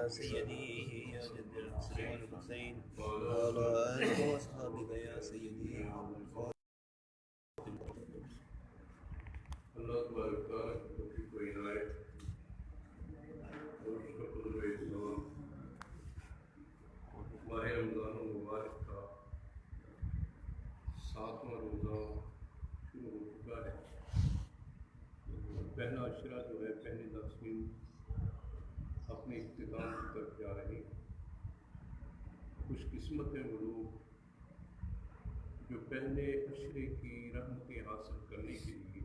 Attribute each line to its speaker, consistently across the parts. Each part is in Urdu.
Speaker 1: سيدي يا جد الحسين والحسين وعلى آلك وأصحابك يا سيدي
Speaker 2: اللہ تبارک تعالیٰ کی توفیق و عنایت اور اس کا فضل و احسان ماہ رمضان المبارک کا 7واں روزہ شروع ہو چکا ہے۔ پہلا عشرہ جو ہے، پہلی تقسیم اپنے اختتام کی طرف جا رہی ہے۔ خوش قسمت ہیں وہ لوگ جو پہلے عشرے کی رحمتیں حاصل کرنے کے لیے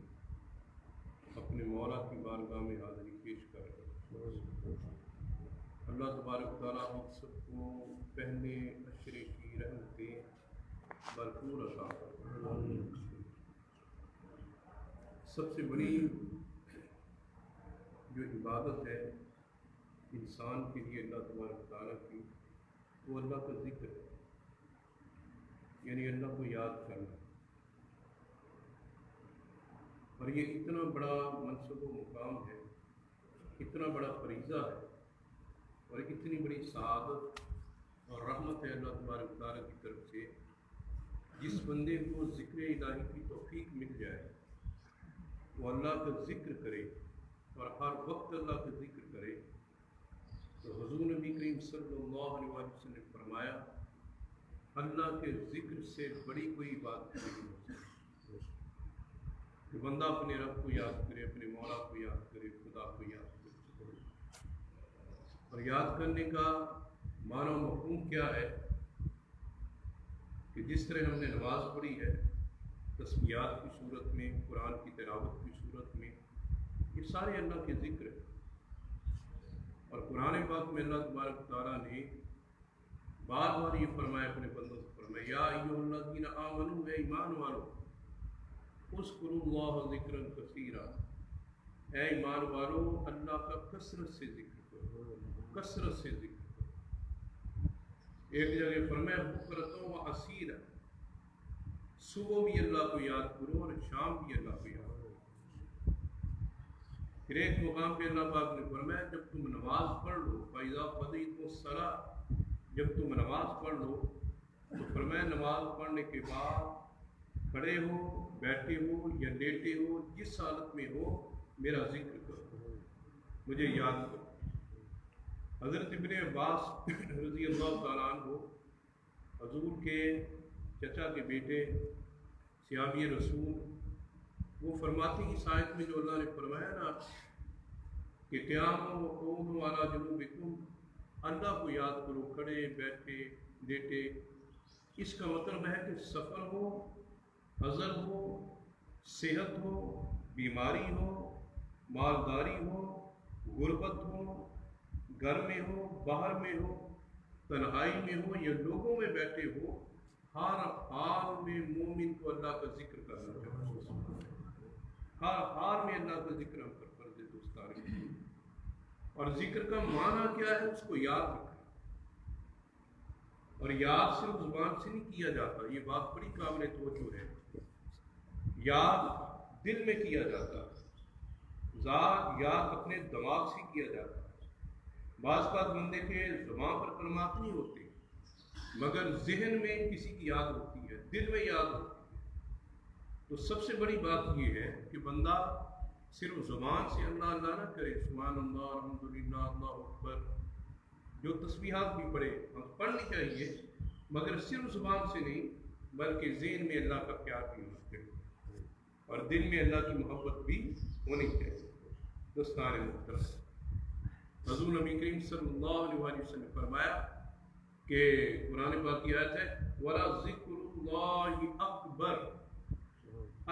Speaker 2: اپنے مولا کی بارگاہ میں حاضری پیش کر رہے ہیں۔ اللہ تبارک تعالیٰ ہم سب کو پہلے عشرے کی رحمتیں بھرپور عطا فرمائے۔ سب سے بڑی جو عبادت ہے انسان کے لیے اللہ تبارک تعالیٰ کی، وہ اللہ کا ذکر ہے، یعنی اللہ کو یاد کرنا۔ اور یہ اتنا بڑا منصب و مقام ہے، اتنا بڑا فریضہ ہے، اور اتنی بڑی سعادت اور رحمت ہے اللہ تبارک تعالیٰ کی طرف سے، جس بندے کو ذکر الہی کی توفیق مل جائے، وہ اللہ کا ذکر کرے اور ہر وقت اللہ کا ذکر کرے۔ تو حضور نبی کریم صلی اللہ علیہ وسلم نے فرمایا، اللہ کے ذکر سے بڑی کوئی بات نہیں ہو سکتی کہ بندہ اپنے رب کو یاد کرے، اپنے مولا کو یاد کرے، خدا کو یاد کرے۔ اور یاد کرنے کا معنی و مفہوم کیا ہے کہ جس طرح ہم نے نماز پڑھی ہے تسبیحات کی صورت میں، قرآن کی تلاوت کی صورت میں، یہ سارے اللہ کے ذکر ہیں۔ اور قرآن پاک میں اللہ تبارک تعالیٰ نے بار بار یہ فرمایا، اپنے بندوں سے فرمایا، یا ایھا الذین آمنوا، اے ایمان والو، اذکروا اللہ ذکرا کثیرا، اے ایمان والو اللہ کا کثرت سے ذکر کرو، کثرت سے ذکر کرو۔ ایک جگہ فرمایا بکرۃ و اصیلا، صبح بھی اللہ کو یاد کرو اور شام بھی اللہ کو یاد کرو۔ پھر ایک مقام پہ اللہ پاک نے فرمایا، جب تم نماز پڑھ لو، فَإِذَا قَضَيْتُمُ الصَّلَاةَ، جب تم نماز پڑھ لو تو فرمایا نماز پڑھنے کے بعد کھڑے ہو، بیٹھے ہو یا لیٹے ہو، جس حالت میں ہو میرا ذکر کرو، مجھے یاد کرو۔ حضرت ابن عباس رضی اللہ تعالیٰ عنہ حضور کے چچا کے بیٹے صحابی رسول، وہ فرماتے ہیں اس آیت میں جو اللہ نے فرمایا نا کہ قیام و قعود علی جنوبکم، اللہ کو یاد کرو کھڑے بیٹھے لیٹے، اس کا مطلب ہے کہ سفر ہو، حضر ہو، صحت ہو، بیماری ہو، مالداری ہو، غربت ہو، گھر میں ہو، باہر میں ہو، تنہائی میں ہو یا لوگوں میں بیٹھے ہو، ہر حال میں مومن کو اللہ کا ذکر کرنا چاہیے۔ ہر حال میں اللہ کا ذکر ہم پر فرض دوستاری۔ اور ذکر کا معنی کیا ہے؟ اس کو یاد رکھنا۔ اور یاد صرف زبان سے نہیں کیا جاتا، یہ بات بڑی قابل توجہ ہے۔ یاد دل میں کیا جاتا ہے، یاد اپنے دماغ سے کیا جاتا ہے۔ بعض بات بندے کے زبان پر کلمات نہیں ہوتے، مگر ذہن میں کسی کی یاد ہوتی ہے، دل میں یاد ہوتی ہے۔ تو سب سے بڑی بات یہ ہے کہ بندہ صرف زبان سے اللہ اللہ نہ کرے، سبحان اللہ، الحمدللہ، اللہ اکبر، جو تسبیحات بھی پڑھے ہم پڑھنی چاہیے، مگر صرف زبان سے نہیں بلکہ ذہن میں اللہ کا پیار بھی ہونا چاہیے اور دل میں اللہ کی محبت بھی ہونی چاہیے۔ دوستان محترم، حضور نبی کریم صلی اللہ علیہ وسلم نے فرمایا کہ قرآن پاک کی آیت ہے، وَلَذِكْرُ اللَّهِ أَكْبَرُ،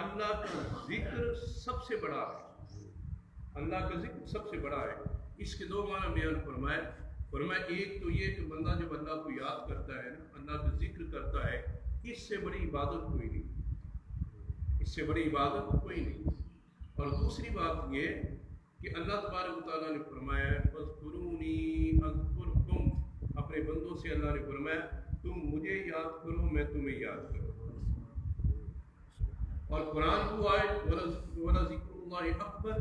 Speaker 2: اللہ کا ذکر سب سے بڑا ہے، اللہ کا ذکر سب سے بڑا ہے۔ اس کے دو معنی بیان فرمائے۔ ایک تو یہ کہ بندہ جب اللہ کو یاد کرتا ہے نا، اللہ کا ذکر کرتا ہے، اس سے بڑی عبادت کوئی نہیں، اس سے بڑی عبادت کوئی نہیں۔ اور دوسری بات یہ کہ اللہ تبارک و تعالیٰ نے فرمایا فَاذْكُرُونِي أَذْكُرْكُمْ، اپنے بندوں سے اللہ نے فرمایا تم مجھے یاد کرو میں تمہیں یاد کروں۔ اور قرآن کو آیت وَلَذِكْرُ اللَّهِ أَكْبَرُ،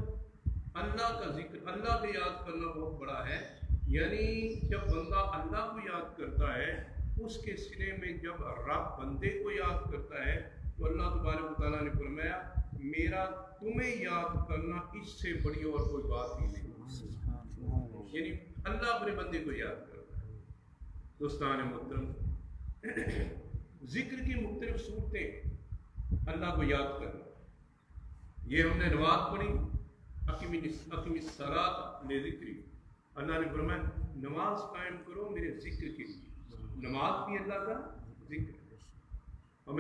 Speaker 2: اللہ کا ذکر، اللہ کو یاد کرنا بہت بڑا ہے، یعنی جب بندہ اللہ کو یاد کرتا ہے اس کے سینے میں جب رب بندے کو یاد کرتا ہے تو اللہ تبارک و تعالیٰ نے فرمایا میرا تمہیں یاد کرنا اس سے بڑی اور کوئی بات ہی نہیں. یعنی اللہ اپنے بندے کو یاد کرتا ہے. دوستان محترم، ذکر کی مختلف صورتیں اللہ کو یاد کرنا. یہ ہم نے نماز پڑھی اقیم الصلاۃ لذکری. اللہ نے فرمایا نماز قائم کرو میرے ذکر کے لیے. نماز بھی اللہ کا ذکر.